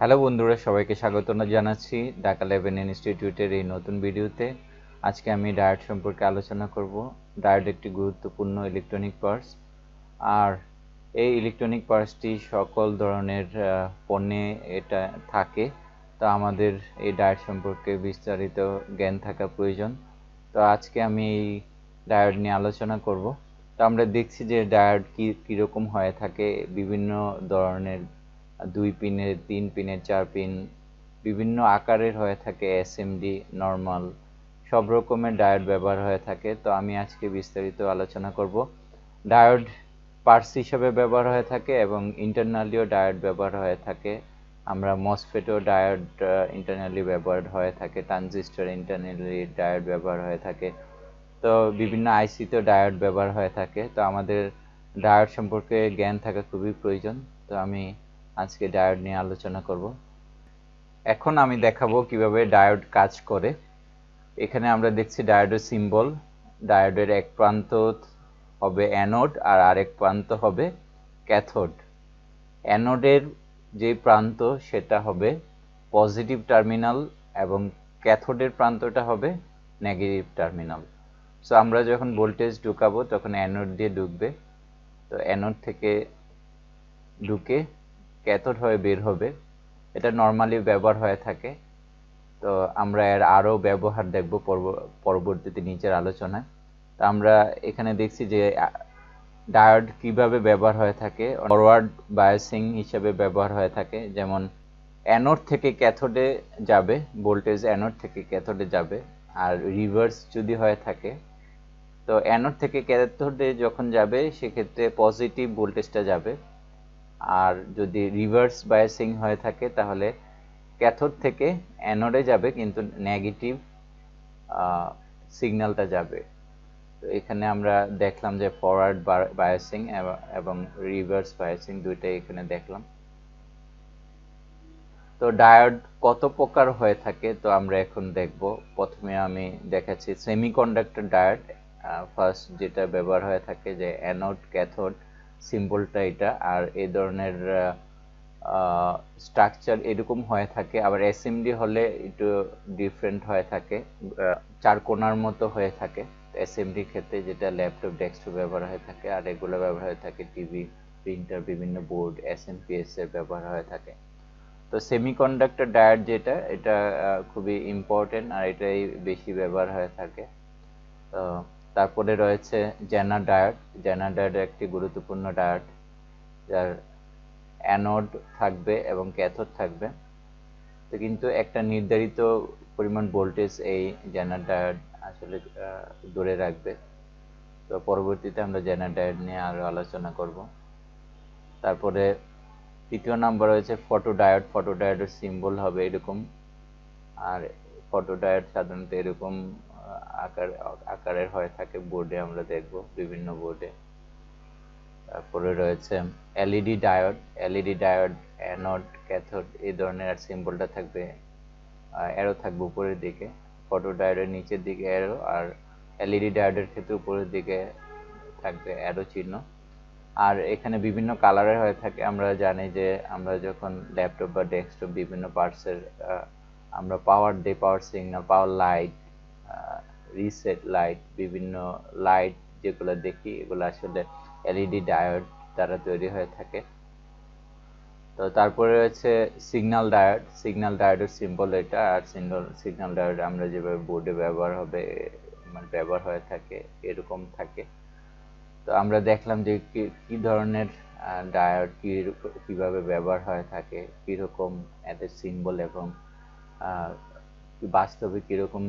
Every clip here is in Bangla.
হ্যালো বন্ধুরা, সবাইকে স্বাগত জানাচ্ছি ঢাকা 11 ইনস্টিটিউটের এই নতুন ভিডিওতে। আজকে আমি ডায়োড সম্পর্কে আলোচনা করব। ডায়োড একটি গুরুত্বপূর্ণ ইলেকট্রনিক পার্টস, আর এই ইলেকট্রনিক পার্টসটি সকল ধরনের পণ্যে এটা থাকে। তো আমাদের এই ডায়োড সম্পর্কে বিস্তারিত জ্ঞান থাকা প্রয়োজন। তো আজকে আমি এই ডায়োড নিয়ে আলোচনা করব। তো আমরা দেখছি যে ডায়োড কীরকম হয়ে থাকে, বিভিন্ন ধরনের 2 পিনের, 3 পিনের, 4 পিন, বিভিন্ন আকারের হয়ে থাকে, এসএমডি, নর্মাল, সব রকমের ডায়োড ব্যবহার হয়ে থাকে। তো আমি আজকে বিস্তারিত আলোচনা করব। ডায়োড পার্টস হিসেবে ব্যবহার হয়ে থাকে এবং ইন্টারনালিও ডায়োড ব্যবহার হয়ে থাকে। আমরা মসফেটও ডায়োড ইন্টারনালি ব্যবহার হয়ে থাকে, ট্রানজিস্টর ইন্টারনালি ডায়োড ব্যবহার হয়ে থাকে। তো বিভিন্ন আইসিতেও ডায়োড ব্যবহার হয়ে থাকে। তো আমাদের ডায়োড সম্পর্কে জ্ঞান থাকা খুবই প্রয়োজন। তো আমি আজকে ডায়োড নিয়ে আলোচনা করব। এখন আমি দেখাবো কিভাবে ডায়োড কাজ করে। এখানে আমরা দেখছি ডায়োডের সিম্বল। ডায়োডের এক প্রান্ত হবে অ্যানোড আর আরেক প্রান্ত হবে ক্যাথোড। অ্যানোডের যে প্রান্ত সেটা হবে পজিটিভ টার্মিনাল এবং ক্যাথোডের প্রান্তটা হবে নেগেটিভ টার্মিনাল। সো আমরা যখন ভোল্টেজ ঢুকাবো তখন অ্যানোড দিয়ে ঢুকবে, তো অ্যানোড থেকে ঢুকে ক্যাথোড হয়ে বের হবে। এটা নর্মালি ব্যবহার হয়ে থাকে। তো আমরা এর আরও ব্যবহার দেখব পরবর্তীতে নিচের আলোচনায়। তো আমরা এখানে দেখছি যে ডায়োড কিভাবে ব্যবহার হয়ে থাকে। ফরওয়ার্ড বায়াসিং হিসেবে ব্যবহার হয়ে থাকে, যেমন অ্যানোড থেকে ক্যাথোডে যাবে, ভোল্টেজ অ্যানোড থেকে ক্যাথোডে যাবে। আর রিভার্স যদি হয়ে থাকে, তো অ্যানোড থেকে ক্যাথোডে যখন যাবে সেক্ষেত্রে পজিটিভ ভোল্টেজটা যাবে। আর যদি রিভার্স বায়াসিং হয়ে থাকে তাহলে ক্যাথোড থেকে অ্যানোডে যাবে কিন্তু নেগেটিভ সিগন্যালটা যাবে। তো এখানে আমরা দেখলাম যে ফরওয়ার্ড বায়াসিং এবং রিভার্স বায়াসিং দুইটাই এখানে দেখলাম। তো ডায়োড কত প্রকার হয়ে থাকে তো আমরা এখন দেখব। প্রথমে আমি দেখাচ্ছি সেমিকন্ডাক্টর ডায়োড। ফার্স্ট যেটা ব্যবহার হয়ে থাকে যে অ্যানোড ক্যাথোড সিম্বলটা এটা, আর এই ধরনের স্ট্রাকচার এরকম হয়ে থাকে। আবার এসএমডি হলে একটু ডিফারেন্ট হয়ে থাকে, চার কোণার মতো হয়ে থাকে এসএমডির ক্ষেত্রে, যেটা ল্যাপটপ ডেস্কটপ ব্যবহার হয়ে থাকে। আর এগুলো ব্যবহার হয়ে থাকে টিভি, প্রিন্টার, বিভিন্ন বোর্ড, এসএমপিএস এর ব্যবহার হয়ে থাকে। তো সেমিকন্ডাক্টর ডায়োড যেটা, এটা খুবই ইম্পর্টেন্ট আর এটাই বেশি ব্যবহার হয়ে থাকে। তো তারপরে রয়েছে জেনার ডায়োড। জেনার ডায়োড একটি গুরুত্বপূর্ণ ডায়োড, যার অ্যানোড থাকবে এবং ক্যাথোড থাকবে। তো কিন্তু একটা নির্ধারিত পরিমাণ ভোল্টেজ এই জেনার ডায়োড আসলে ধরে রাখবে। তো পরবর্তীতে আমরা জেনার ডায়োড নিয়ে আরো আলোচনা করব। তারপরে তৃতীয় নাম্বার রয়েছে ফটো ডায়োড। ফটো ডায়োডের সিম্বল হবে এরকম, আর ফটো ডায়োড সাধারণত এরকম আকারের হয়ে থাকে। বোর্ডে আমরা দেখব, বিভিন্ন বোর্ডে। তারপরে রয়েছে LED diode. LED diode anode cathode এই ধরনের সিম্বলটা থাকবে, অ্যারো থাকবে উপরের দিকে। ফটো ডায়োডের নিচের দিকে অ্যারো, আর এলইডি ডায়োডের ক্ষেত্রে উপরের দিকে থাকবে অ্যারো চিহ্ন। আর এখানে বিভিন্ন কালারের হয়ে থাকে। আমরা জানি যে আমরা যখন ল্যাপটপ বা ডেস্কটপ বিভিন্ন পার্টসের আমরা পাওয়ার দিই, পাওয়ার সিগন্যাল, পাওয়ার লাইট, রিসেট লাইট, বিভিন্ন লাইট যেগুলো দেখি এগুলো আসলে এলইডি ডায়োড দ্বারা তৈরি হয়ে থাকে। তো তারপরে রয়েছে সিগন্যাল ডায়োড। সিগন্যাল ডায়োডের সিম্বল এটা, আর সিগন্যাল ডায়োড আমরা যেভাবে বোর্ডে ব্যবহার হবে মানে ব্যবহার হয়ে থাকে এরকম থাকে। তো আমরা দেখলাম যে কি ধরনের ডায়োড কিভাবে ব্যবহার হয়ে থাকে, কিরকম এদের সিম্বল এবং বাস্তবে কিরকম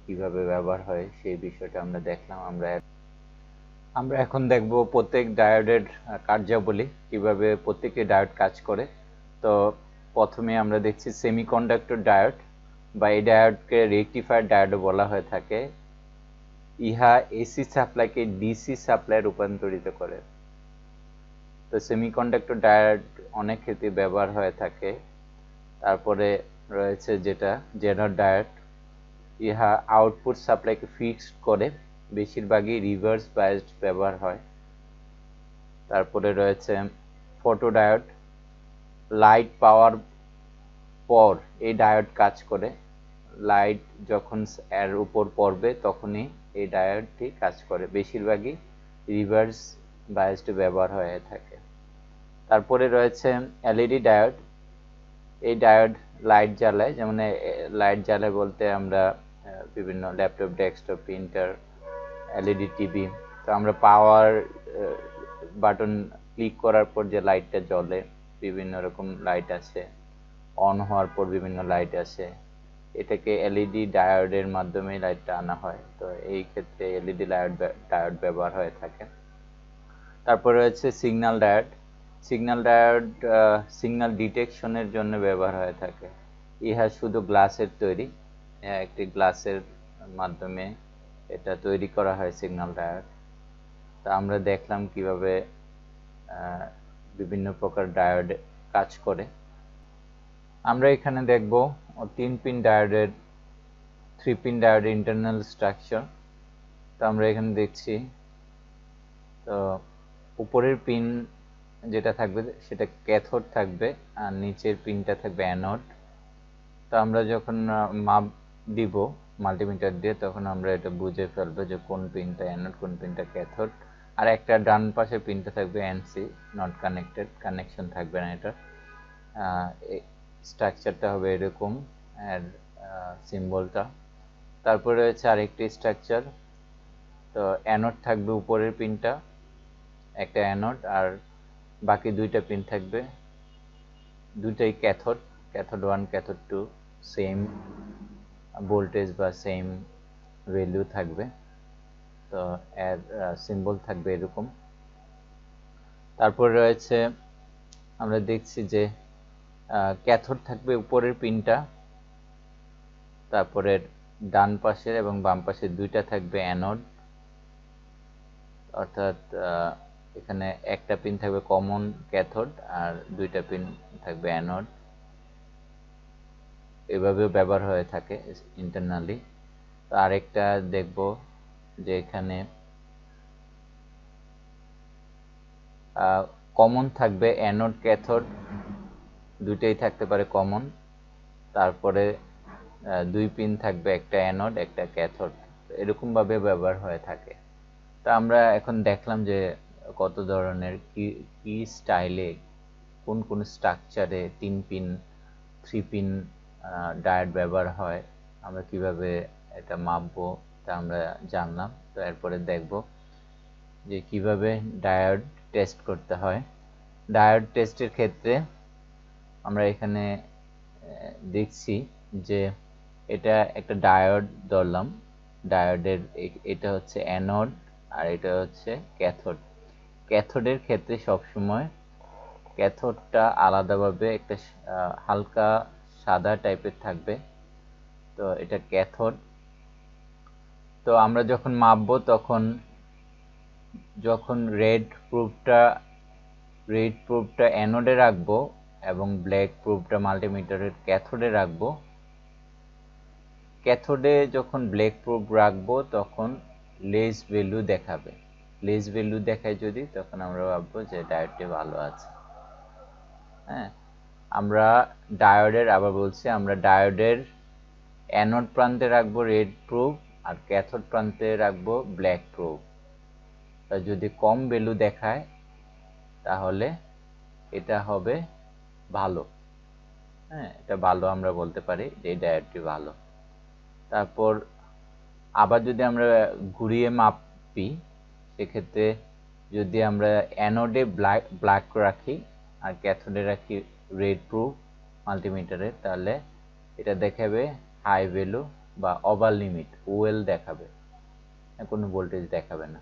কিভাবে ব্যবহার হয় সেই বিষয়টা আমরা দেখলাম। আমরা এখন দেখব প্রত্যেক ডায়োডের কার্যাবলী, কিভাবে প্রত্যেকটি ডায়োড কাজ করে। তো প্রথমে আমরা দেখছি সেমিকন্ডাক্টর ডায়োড, বা এই ডায়োডকে রেকটিফায়ার ডায়োডও বলা হয়ে থাকে। ইহা এসি সাপ্লাইকে ডিসি সাপ্লাই রূপান্তরিত করে। তো সেমিকন্ডাক্টর ডায়োড অনেক ক্ষেত্রে ব্যবহার হয়ে থাকে। তারপরে রয়েছে যেটা জেনার ডায়োড। ইহা আউটপুট সাপ্লাইকে ফিক্সড করে, বেশিরভাগই রিভার্স বায়াসড ব্যবহার হয়। তারপরে রয়েছে ফটো ডায়োড। লাইট পাওয়ার পর এই ডায়োড কাজ করে। লাইট যখন এর উপর পড়বে তখনই এই ডায়োডটি কাজ করে। বেশিরভাগই রিভার্স বায়াসড ব্যবহার হয়ে থাকে। তারপরে রয়েছে এলইডি ডায়োড। এই ডায়োড লাইট জ্বালায়, যেমন লাইট জ্বালায় বলতে আমরা বিভিন্ন laptop, desktop, printer, LED TV. তো আমরা পাওয়ার বাটন ক্লিক করার পর যে লাইটটা জ্বলে, বিভিন্ন রকম লাইট আছে, অন হওয়ার পর বিভিন্ন লাইট আসে, এটাকে এলইডি ডায়োডের মাধ্যমে লাইটটা আনা হয়। তো এই ক্ষেত্রে এলইডি ডায়োড ব্যবহার হয়ে থাকে। তারপর রয়েছে signal diode. Signal diode signal ডিটেকশনের জন্য ব্যবহার হয়ে থাকে। ইহা শুধু গ্লাসের তৈরি, একটি গ্লাসের মাধ্যমে এটা তৈরি করা হয় সিগন্যাল ডায়োড। তা আমরা দেখলাম কিভাবে বিভিন্ন প্রকার ডায়োড কাজ করে। আমরা এখানে দেখব 3 পিন ডায়োডের 3 পিন ডায়োডের ইন্টারনাল স্ট্রাকচার। তো আমরা এখানে দেখছি, তো উপরের পিন যেটা থাকবে সেটা ক্যাথোড থাকবে, আর নিচের পিনটা থাকবে অ্যানোড। তো আমরা যখন মাপ দিব মাল্টিমিটার দিয়ে, তখন আমরা এটা বুঝে ফেলবো যে কোন পিনটা অ্যানোড, কোন পিনটা ক্যাথোড। আর একটা ডান পাশে পিনটা থাকবে এনসি, নট কানেক্টেড, কানেকশন থাকবে না এটা। স্ট্রাকচারটা হবে এরকম, আর সিম্বলটা। তারপরে রয়েছে আরেকটি স্ট্রাকচার। তো অ্যানোড থাকবে উপরের পিনটা, একটা অ্যানোড, আর বাকি দুইটা পিন থাকবে, দুইটাই cathode. Cathode 1, cathode 2, same voltage বা সেম ভ্যালু থাকবে। তো এর সিম্বল থাকবে এরকম। তারপর রয়েছে, আমরা দেখছি যে ক্যাথোড থাকবে উপরের পিনটা, তারপরে ডান পাশের এবং বাম পাশের দুইটা থাকবে অ্যানোড। অর্থাৎ এখানে একটা পিন থাকবে কমন ক্যাথোড আর দুইটা পিন থাকবে অ্যানোড। এভাবেও ব্যবহার হয়ে থাকে ইন্টারনালি। তো আরেকটা দেখব যে এখানে কমন থাকবে অ্যানোড ক্যাথোড দুইটাই থাকতে পারে কমন। তারপরে দুই পিন থাকবে, একটা অ্যানোড একটা ক্যাথোড। এরকম ভাবে ব্যবহার হয়ে থাকে। তো আমরা এখন দেখলাম যে কত ধরনের কি স্টাইলে, কোন কোন স্ট্রাকচারে 3 পিন 3 পিন ডায়োড ব্যবহার হয়, আমরা কিভাবে এটা মাপবো তা আমরা জানলাম। তো এরপরে দেখব যে কিভাবে ডায়োড টেস্ট করতে হয়। ডায়োড টেস্টের ক্ষেত্রে আমরা এখানে দেখছি যে এটা একটা ডায়োড ধরলাম। ডায়োডের এটা হচ্ছে অ্যানোড আর এটা হচ্ছে ক্যাথোড। ক্যাথোডের ক্ষেত্রে সবসময় ক্যাথোডটা আলাদাভাবে একটা হালকা সাদা টাইপের থাকবে। তো এটা ক্যাথোড। তো আমরা যখন মাপবো তখন যখন রেড প্রুফটা অ্যানোডে রাখবো এবং ব্ল্যাক প্রুফটা মাল্টিমিটারের ক্যাথোডে রাখবো। ক্যাথোডে যখন ব্ল্যাক প্রুফ রাখবো তখন লেস ভ্যালু দেখাবে। লেস ভ্যালু দেখায় যদি, তখন আমরা ভাববো যে ডায়োডটি ভালো আছে। হ্যাঁ, আমরা ডায়োডের, আবার বলছি, আমরা ডায়োডের অ্যানোড প্রান্তে রাখবো রেড প্রুফ আর ক্যাথোড প্রান্তে রাখবো ব্ল্যাক প্রুফ। তা যদি কম ভ্যালু দেখায় তাহলে এটা হবে ভালো। হ্যাঁ, এটা ভালো, আমরা বলতে পারি যে এই ডায়োডটি ভালো। তারপর আবার যদি আমরা ঘুরিয়ে মাপি, সেক্ষেত্রে যদি আমরা অ্যানোডে ব্ল্যাক রাখি আর ক্যাথোডে রাখি রেড প্রুফ মাল্টিমিটারে, তাহলে এটা দেখাবে হাই ভ্যালু বা ওভার লিমিট, ওএল দেখাবে, কোনো ভোল্টেজ দেখাবে না।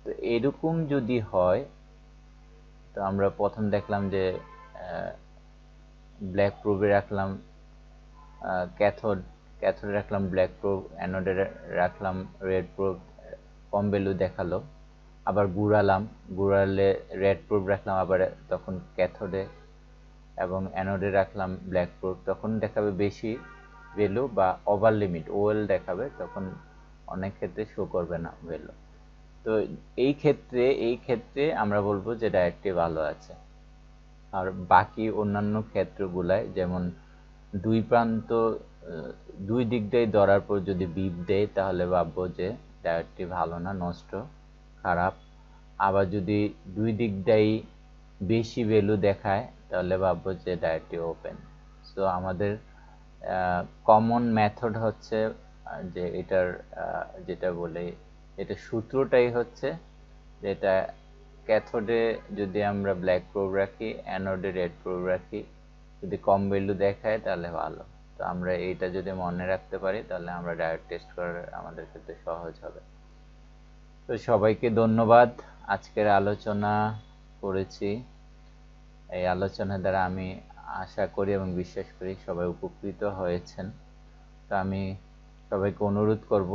তো এরকম যদি হয়, তো আমরা প্রথম দেখলাম যে ব্ল্যাক প্রুফে রাখলাম ক্যাথোডে রাখলাম ব্ল্যাক প্রুফ, অ্যানোডে রাখলাম রেড প্রুফ, কম ভ্যালু দেখালো। আবার ঘুরালে রেড প্রুফ রাখলাম আবার তখন ক্যাথোডে, এবং অ্যানোডে রাখলাম ব্ল্যাক প্রুফ, তখন দেখাবে বেশি ভ্যালু বা ওভার লিমিট, ওএল দেখাবে, তখন অনেক ক্ষেত্রে শো করবে না ভ্যালু। তো এই ক্ষেত্রে আমরা বলবো যে ডায়োডটি ভালো আছে। আর বাকি অন্যান্য ক্ষেত্রগুলায়, যেমন দুই প্রান্ত দুই দিক দিয়ে ধরার পর যদি বিপ দেয় তাহলে ভাববো যে ডায়োডটি ভালো না, নষ্ট, খারাপ। আবার যদি দুই দিক দিয়েই বেশি ভ্যালু দেখায় তাহলে ভাববো যে ডায়োডটি ওপেন। সো আমাদের কমন মেথড হচ্ছে যে এটার যেটা বলে এটা সূত্রটাই হচ্ছে যেটা ক্যাথোডে যদি আমরা ব্ল্যাক প্রোব রাখি, অ্যানোডে রেড প্রোব রাখি, যদি কম ভ্যালু দেখায় তাহলে ভালো। তো আমরা এইটা যদি মনে রাখতে পারি তাহলে আমরা ডায়োড টেস্ট করার আমাদের ক্ষেত্রে সহজ হবে। তো সবাইকে ধন্যবাদ। আজকের আলোচনা করেছি, এই আলোচনা দ্বারা আমি আশা করি এবং বিশ্বাস করি সবাই উপকৃত হয়েছেন। তো আমি সবাইকে অনুরোধ করব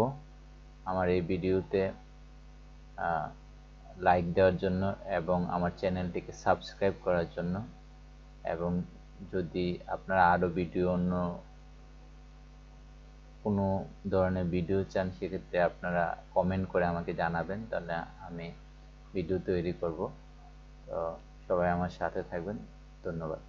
আমার এই ভিডিওতে লাইক দেওয়ার জন্য এবং আমার চ্যানেলটিকে সাবস্ক্রাইব করার জন্য। এবং যদি আপনারা আরও ভিডিও অন্য কোনো ধরনের ভিডিও চান সেক্ষেত্রে আপনারা কমেন্ট করে আমাকে জানাবেন, তাহলে আমি ভিডিও তৈরি করব। তো সবাই আমার সাথে থাকবেন। ধন্যবাদ।